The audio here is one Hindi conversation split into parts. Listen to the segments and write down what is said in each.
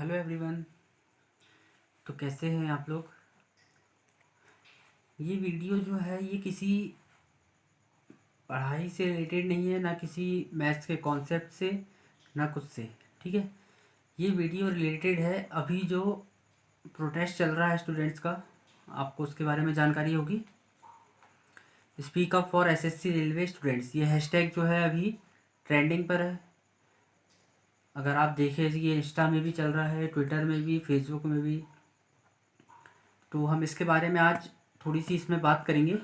Hello everyone. तो कैसे हैं आप लोग। ये वीडियो जो है ये किसी पढ़ाई से रिलेटेड नहीं है, ना किसी मैथ्स के कॉन्सेप्ट से, ना कुछ से। ठीक है, ये वीडियो रिलेटेड है अभी जो प्रोटेस्ट चल रहा है स्टूडेंट्स का, आपको उसके बारे में जानकारी होगी। Speak up for SSC railway students, ये हैशटैग जो है अभी ट्रेंडिंग पर है। अगर आप देखें ये इंस्टा में भी चल रहा है, ट्विटर में भी, फेसबुक में भी। तो हम इसके बारे में आज थोड़ी सी इसमें बात करेंगे,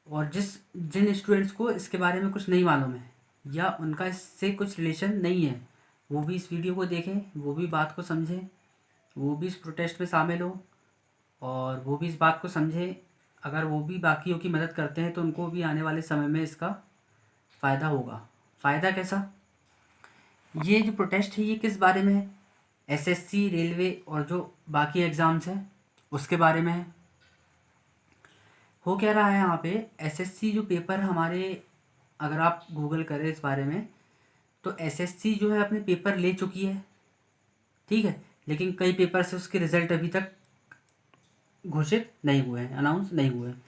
और जिन स्टूडेंट्स को इसके बारे में कुछ नहीं मालूम है या उनका इससे कुछ रिलेशन नहीं है, वो भी इस वीडियो को देखें, वो भी बात को समझें, वो भी इस प्रोटेस्ट में शामिल हो और वो भी इस बात को समझें। अगर वो भी बाकियों की मदद करते हैं तो उनको भी आने वाले समय में इसका फ़ायदा होगा। फ़ायदा कैसा? ये जो प्रोटेस्ट है ये किस बारे में है? एसएससी, रेलवे और जो बाकी एग्ज़ाम्स हैं उसके बारे में है। हो क्या रहा है यहाँ पे, एसएससी जो पेपर हमारे, अगर आप गूगल करें इस बारे में तो एसएससी जो है अपने पेपर ले चुकी है, ठीक है, लेकिन कई पेपर से उसके रिज़ल्ट अभी तक घोषित नहीं हुए हैं, अनाउंस नहीं हुए हैं।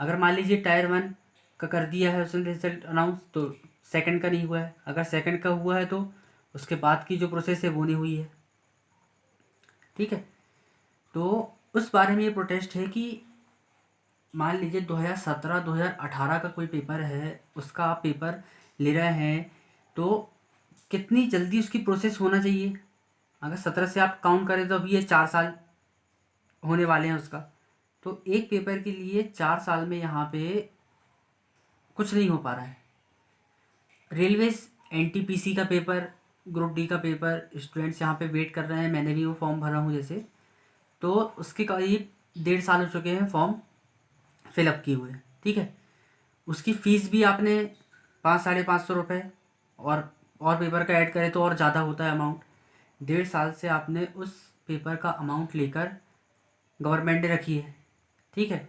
अगर मान लीजिए टायर 1 का कर दिया है उसने रिजल्ट अनाउंस, तो सेकंड का नहीं हुआ है। अगर सेकंड का हुआ है तो उसके बाद की जो प्रोसेस है वो नहीं हुई है, ठीक है। तो उस बारे में ये प्रोटेस्ट है कि मान लीजिए 2017 2018 का कोई पेपर है, उसका आप पेपर ले रहे हैं तो कितनी जल्दी उसकी प्रोसेस होना चाहिए। अगर 17 से आप काउंट करें तो अभी ये 4 साल होने वाले हैं उसका। तो एक पेपर के लिए 4 साल में यहाँ पे कुछ नहीं हो पा रहा है। रेलवेज एनटीपीसी का पेपर, ग्रुप डी का पेपर स्टूडेंट्स यहाँ पे वेट कर रहे हैं। मैंने भी वो फॉर्म भरा हूँ जैसे, तो उसके करीब 1.5 साल हो चुके हैं फॉर्म फिलअप किए हुए, ठीक है। उसकी फ़ीस भी आपने 500-550 रुपये, और पेपर का ऐड करें तो और ज़्यादा होता है अमाउंट। 1.5 साल से आपने उस पेपर का अमाउंट लेकर गवर्नमेंट ने रखी है, ठीक है।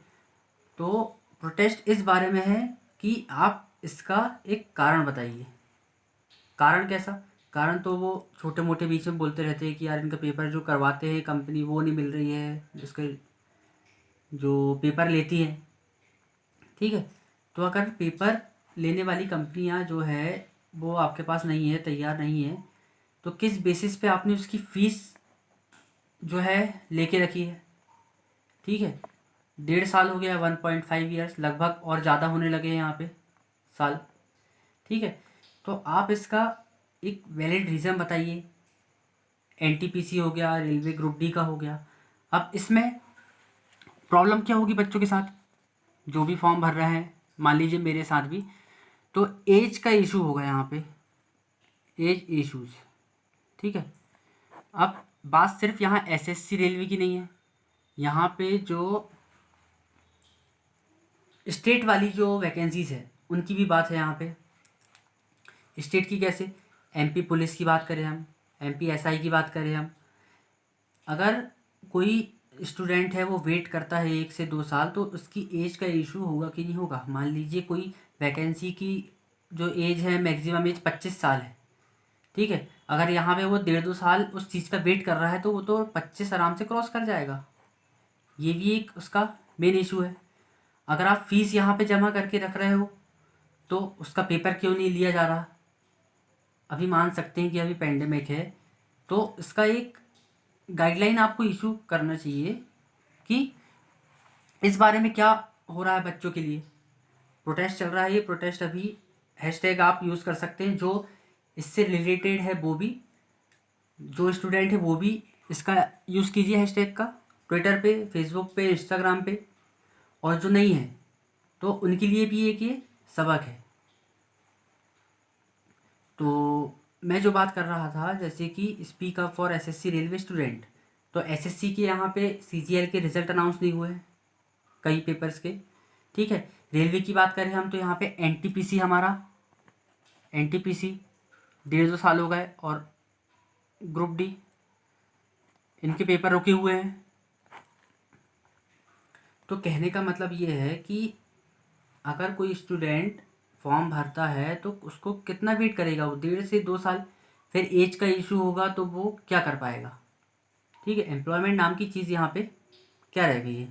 तो प्रोटेस्ट इस बारे में है कि आप इसका एक कारण बताइए। कारण कैसा? कारण तो वो छोटे मोटे बीच में बोलते रहते हैं कि यार इनका पेपर जो करवाते हैं कंपनी वो नहीं मिल रही है, जिसके जो पेपर लेती है, ठीक है। तो अगर पेपर लेने वाली कंपनियां जो है वो आपके पास नहीं है, तैयार नहीं है, तो किस बेसिस पे आपने उसकी फ़ीस जो है लेके रखी है, ठीक है। 1.5 साल हो गया, 1.5 ईयर्स लगभग, और ज़्यादा होने लगे हैं यहाँ पे साल, ठीक है। तो आप इसका एक वैलिड रीज़न बताइए। एनटीपीसी हो गया, रेलवे ग्रुप डी का हो गया। अब इसमें प्रॉब्लम क्या होगी बच्चों के साथ जो भी फॉर्म भर रहे हैं, मान लीजिए मेरे साथ भी, तो एज का इशू होगा यहाँ पे, एज इश्यूज, ठीक है। अब बात सिर्फ यहाँ एसएससी रेलवे की नहीं है, यहाँ पे जो स्टेट वाली जो वैकेंसीज है उनकी भी बात है यहाँ पे। स्टेट की कैसे? एमपी पुलिस की बात करें हम, एमपी एसआई की बात करें हम, अगर कोई स्टूडेंट है वो वेट करता है 1 से 2 साल, तो उसकी एज का इशू होगा कि नहीं होगा। मान लीजिए कोई वैकेंसी की जो एज है, मैक्सिमम एज 25 साल है, ठीक है। अगर यहाँ पे वो 1.5-2 साल उस चीज़ का वेट कर रहा है तो वो तो 25 आराम से क्रॉस कर जाएगा। ये भी एक उसका मेन इशू है। अगर आप फीस यहाँ पे जमा करके रख रहे हो तो उसका पेपर क्यों नहीं लिया जा रहा? अभी मान सकते हैं कि अभी पेंडेमिक है, तो इसका एक गाइडलाइन आपको इशू करना चाहिए कि इस बारे में क्या हो रहा है बच्चों के लिए। प्रोटेस्ट चल रहा है, ये प्रोटेस्ट अभी हैशटैग आप यूज़ कर सकते हैं, जो इससे रिलेटेड है वो भी, जो स्टूडेंट है वो भी इसका यूज़ कीजिए हैशटैग का, ट्विटर पे, फेसबुक पे, इंस्टाग्राम पे। और जो नहीं है तो उनके लिए भी एक ये सबक है। तो मैं जो बात कर रहा था, जैसे कि speak up for SSC railway student, तो एसएससी के यहाँ पे सीजीएल के रिजल्ट अनाउंस नहीं हुए हैं कई पेपर्स के, ठीक है। रेलवे की बात करें हम तो यहाँ पे एनटीपीसी, हमारा एनटीपीसी 1.5-2 साल हो गए, और ग्रुप डी, इनके पेपर रुके हुए हैं। तो कहने का मतलब ये है कि अगर कोई स्टूडेंट फॉर्म भरता है तो उसको कितना वेट करेगा वो, 1.5 से 2 साल। फिर एज का इशू होगा तो वो क्या कर पाएगा। ठीक है, एम्प्लॉयमेंट नाम की चीज़ यहाँ पे क्या रह गई है।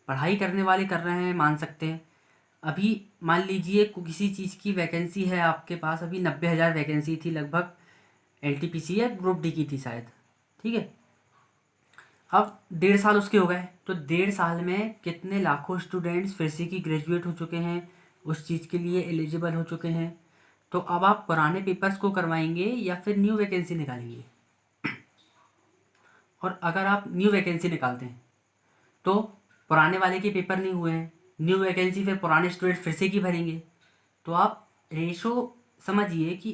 पढ़ाई करने वाले कर रहे हैं, मान सकते हैं। अभी मान लीजिए किसी चीज़ की वैकेंसी है आपके पास, अभी 90,000 वैकेंसी थी लगभग, एलटीपीसी या ग्रुप डी की थी शायद। ठीक है, अब 1.5 साल उसके हो गए, तो 1.5 साल में कितने लाखों स्टूडेंट्स फिर से की ग्रेजुएट हो चुके हैं, उस चीज़ के लिए एलिजिबल हो चुके हैं। तो अब आप पुराने पेपर्स को करवाएंगे या फिर न्यू वैकेंसी निकालेंगे। और अगर आप न्यू वैकेंसी निकालते हैं तो पुराने वाले के पेपर नहीं हुए हैं, न्यू वैकेंसी फिर पुराने स्टूडेंट फिर से की भरेंगे। तो आप रेशो समझिए कि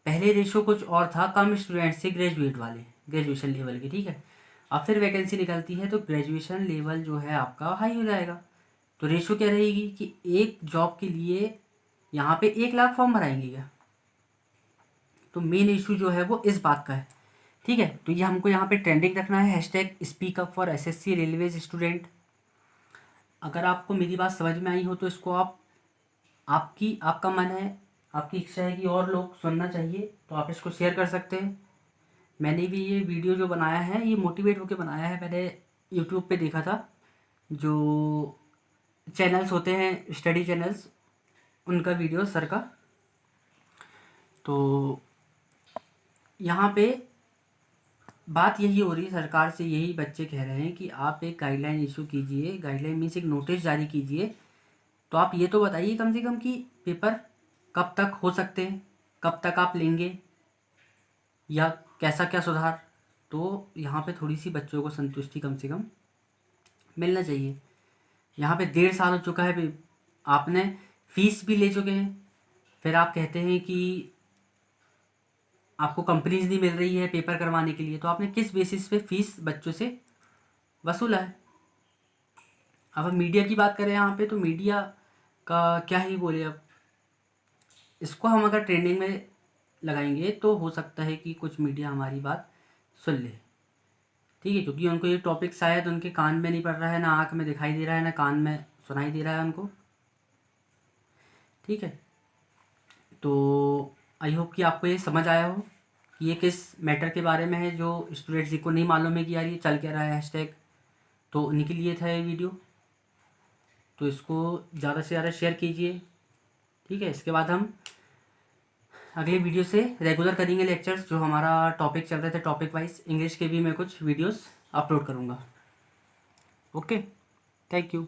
पहले रेशो कुछ और था, कम स्टूडेंट से ग्रेजुएट वाले, ग्रेजुएशन लेवल के। ठीक है, अब फिर वैकेंसी निकलती है तो ग्रेजुएशन लेवल जो है आपका हाई हो जाएगा। तो रेशो क्या रहेगी कि एक जॉब के लिए यहाँ पे 1 लाख फॉर्म भराएंगे क्या। तो मेन इशू जो है वो इस बात का है। ठीक है, तो ये हमको यहाँ पे ट्रेंडिंग रखना है, hashtag speak up for SSC railways student. अगर आपको मेरी बात समझ में आई हो तो इसको आप, आपका मन है, आपकी इच्छा है कि और लोग सुनना चाहिए तो आप इसको शेयर कर सकते हैं। मैंने भी ये वीडियो जो बनाया है ये मोटिवेट होकर बनाया है, मैंने यूट्यूब पे देखा था, जो चैनल्स होते हैं स्टडी चैनल्स, उनका वीडियो सर का। तो यहाँ पे बात यही हो रही है, सरकार से यही बच्चे कह रहे हैं कि आप एक गाइडलाइन इशू कीजिए, गाइडलाइन मीन्स एक नोटिस जारी कीजिए। तो आप ये तो बताइए कम से कम कि पेपर कब तक हो सकते हैं, कब तक आप लेंगे, या कैसा क्या सुधार। तो यहाँ पे थोड़ी सी बच्चों को संतुष्टि कम से कम मिलना चाहिए। यहाँ पे 1.5 साल हो चुका है, आपने फीस भी ले चुके हैं, फिर आप कहते हैं कि आपको कंपनीज नहीं मिल रही है पेपर करवाने के लिए। तो आपने किस बेसिस पे फीस बच्चों से वसूला है। अब हम मीडिया की बात करें यहाँ पे, तो मीडिया का क्या ही बोले। अब इसको हम अगर ट्रेंडिंग में लगाएंगे तो हो सकता है कि कुछ मीडिया हमारी बात सुन ले। ठीक है, क्योंकि उनको ये टॉपिक शायद उनके कान में नहीं पड़ रहा है, ना आँख में दिखाई दे रहा है, ना कान में सुनाई दे रहा है उनको। ठीक है, तो आई होप कि आपको ये समझ आया हो कि ये किस मैटर के बारे में है, जो स्टूडेंट्स को नहीं मालूम है कि यार ये चल क्या रहा है हैशटैग। तो उन्हीं के लिए था ये वीडियो, तो इसको ज़्यादा से ज़्यादा शेयर कीजिए। ठीक है, इसके बाद हम अगले वीडियो से रेगुलर करेंगे लेक्चर्स, जो हमारा टॉपिक चल रहे थे टॉपिक वाइज। इंग्लिश के भी मैं कुछ वीडियोस अपलोड करूँगा। Okay, thank you.